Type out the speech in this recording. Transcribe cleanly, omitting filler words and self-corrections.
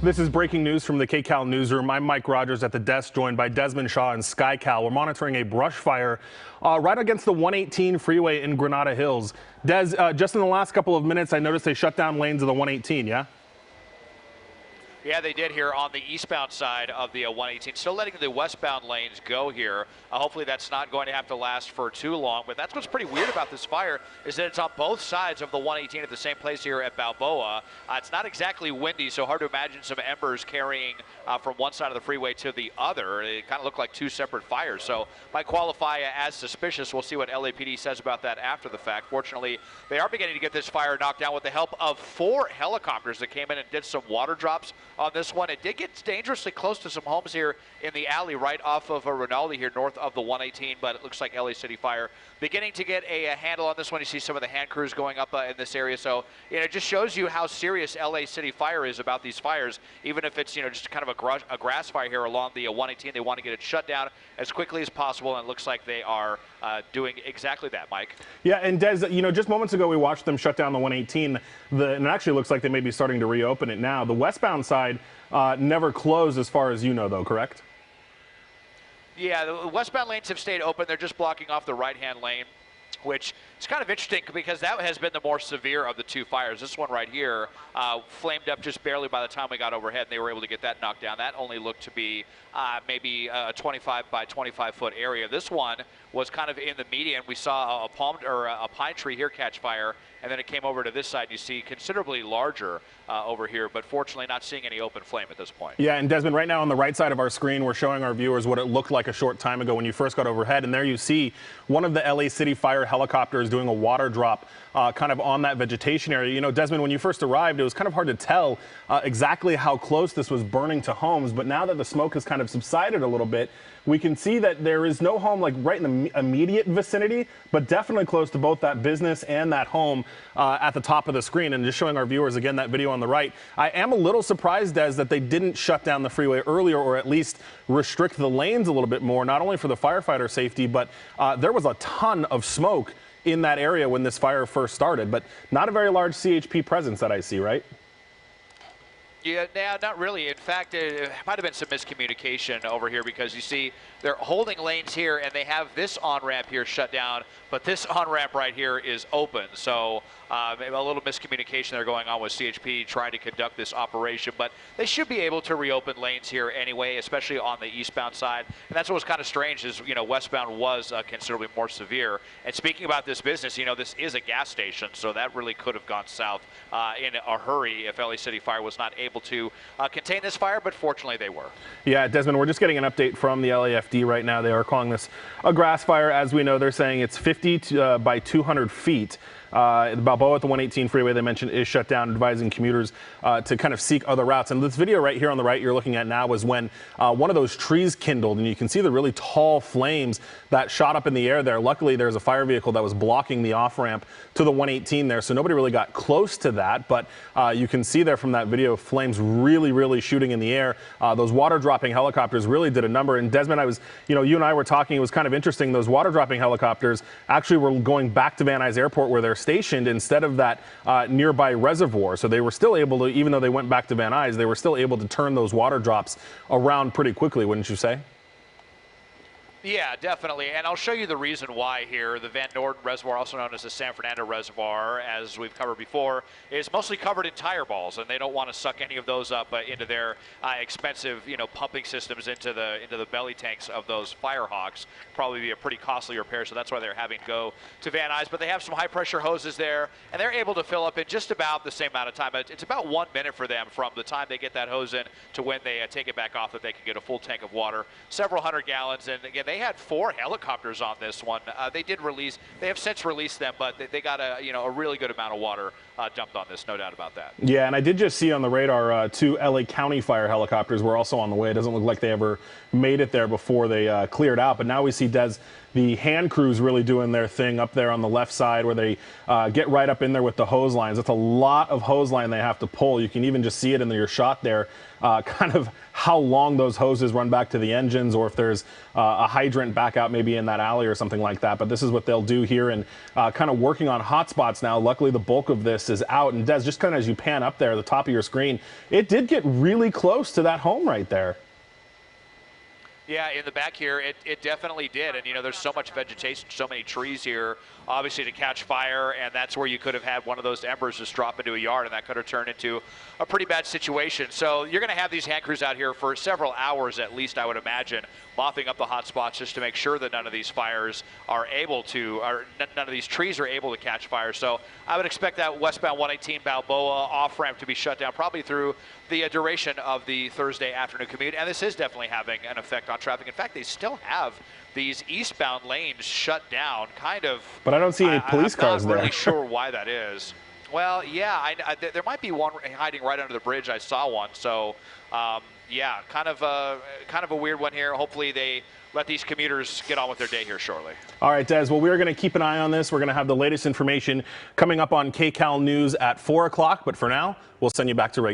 This is breaking news from the KCAL newsroom. I'm Mike Rogers at the desk, joined by Desmond Shaw and SkyCal. We're monitoring a brush fire right against the 118 freeway in Granada Hills. Des, just in the last couple of minutes, I noticed they shut down lanes of the 118, yeah? Yeah, they did here on the eastbound side of the 118. Still letting the westbound lanes go here. Hopefully that's not going to have to last for too long. But that's what's pretty weird about this fire is that it's on both sides of the 118 at the same place here at Balboa. It's not exactly windy, so hard to imagine some embers carrying from one side of the freeway to the other. It kind of looked like two separate fires. So might qualify as suspicious. We'll see what LAPD says about that after the fact. Fortunately, they are beginning to get this fire knocked down with the help of 4 helicopters that came in and did some water drops on this one. It did get dangerously close to some homes here in the alley right off of Rinaldi here north of the 118, but it looks like LA City Fire beginning to get a handle on this one. You see some of the hand crews going up in this area, so it just shows you how serious LA City Fire is about these fires. Even if it's just kind of a grass fire here along the 118, they want to get it shut down as quickly as possible, and it looks like they are doing exactly that, Mike. Yeah, and Des, just moments ago we watched them shut down the 118, and it actually looks like they may be starting to reopen it now. The westbound side never closed as far as you know, though, correct? Yeah, the westbound lanes have stayed open. They're just blocking off the right-hand lane, which is kind of interesting because that has been the more severe of the two fires. This one right here flamed up just barely by the time we got overhead, and they were able to get that knocked down. That only looked to be maybe a 25 by 25 foot area. This one was kind of in the median. We saw a pine tree here catch fire, and then it came over to this side. You see considerably larger over here, but fortunately not seeing any open flame at this point. Yeah, and Desmond, right now on the right side of our screen, we're showing our viewers what it looked like a short time ago when you first got overhead, and there you see one of the LA City Fire helicopters doing a water drop kind of on that vegetation area. Desmond, when you first arrived, it was kind of hard to tell exactly how close this was burning to homes, but now that the smoke has kind of subsided a little bit, we can see that there is no home like right in the immediate vicinity, but definitely close to both that business and that home at the top of the screen. And just showing our viewers again that video on the right. I am a little surprised, Des, that they didn't shut down the freeway earlier, or at least restrict the lanes a little bit more, not only for the firefighter safety, but there was a ton of smoke in that area when this fire first started, but not a very large CHP presence that I see, right? Yeah, not really. In fact, it might have been some miscommunication over here because you see they're holding lanes here and they have this on-ramp here shut down, but this on-ramp right here is open. So maybe a little miscommunication there going on with CHP trying to conduct this operation, but they should be able to reopen lanes here anyway, especially on the eastbound side. And that's what was kind of strange is, westbound was considerably more severe. And speaking about this business, this is a gas station, so that really could have gone south in a hurry if LA City Fire was not able to contain this fire, but fortunately they were. Yeah, Desmond, we're just getting an update from the LAFD right now. They are calling this a grass fire. As we know, they're saying it's 50 by 200 feet. Balboa at the 118 freeway, they mentioned, is shut down, advising commuters to kind of seek other routes. And this video right here on the right you're looking at now was when one of those trees kindled, and you can see the really tall flames that shot up in the air there. Luckily, there's a fire vehicle that was blocking the off-ramp to the 118 there, so nobody really got close to that. But you can see there from that video, flames really shooting in the air. Those water-dropping helicopters really did a number. And Desmond, you and I were talking, it was kind of interesting. Those water-dropping helicopters actually were going back to Van Nuys Airport where they're stationed instead of that nearby reservoir. So they were still able to, even though they went back to Van Nuys, they were still able to turn those water drops around pretty quickly, wouldn't you say? Yeah, definitely. And I'll show you the reason why here. The Van Norden Reservoir, also known as the San Fernando Reservoir, as we've covered before, is mostly covered in tire balls, and they don't want to suck any of those up into their expensive, pumping systems into the belly tanks of those Firehawks. Probably be a pretty costly repair, so that's why they're having to go to Van Nuys. But they have some high-pressure hoses there, and they're able to fill up in just about the same amount of time. It's about 1 minute for them from the time they get that hose in to when they take it back off that they can get a full tank of water, several hundred gallons. And again, they had 4 helicopters on this one. They have since released them, but they got a really good amount of water dumped on this, no doubt about that. Yeah, and I did just see on the radar 2 LA County Fire helicopters were also on the way. It doesn't look like they ever made it there before they cleared out, but now we see the hand crews really doing their thing up there on the left side where they get right up in there with the hose lines. That's a lot of hose line they have to pull. You can even just see it in your shot there, kind of how long those hoses run back to the engines, or if there's a hydrant back out maybe in that alley or something like that. But this is what they'll do here, and kind of working on hot spots now. Luckily, the bulk of this is out. And Des, just kind of as you pan up there at the top of your screen, it did get really close to that home right there. Yeah, in the back here, it definitely did. And, you know, there's so much vegetation, so many trees here, obviously, to catch fire. And that's where you could have had one of those embers just drop into a yard, and that could have turned into a pretty bad situation. So you're going to have these hand crews out here for several hours at least, I would imagine, mopping up the hot spots just to make sure that none of these fires are able to, or none of these trees are able to catch fire. So I would expect that westbound 118 Balboa off-ramp to be shut down probably through the duration of the Thursday afternoon commute. And this is definitely having an effect on traffic. In fact, they still have these eastbound lanes shut down, kind of. But I don't see any police cars there. I'm not really sure why that is. Well, yeah, there might be one hiding right under the bridge. I saw one. So, yeah, kind of a weird one here. Hopefully they let these commuters get on with their day here shortly. All right, Des. Well, we're going to keep an eye on this. We're going to have the latest information coming up on KCAL News at 4 o'clock. But for now, we'll send you back to regular.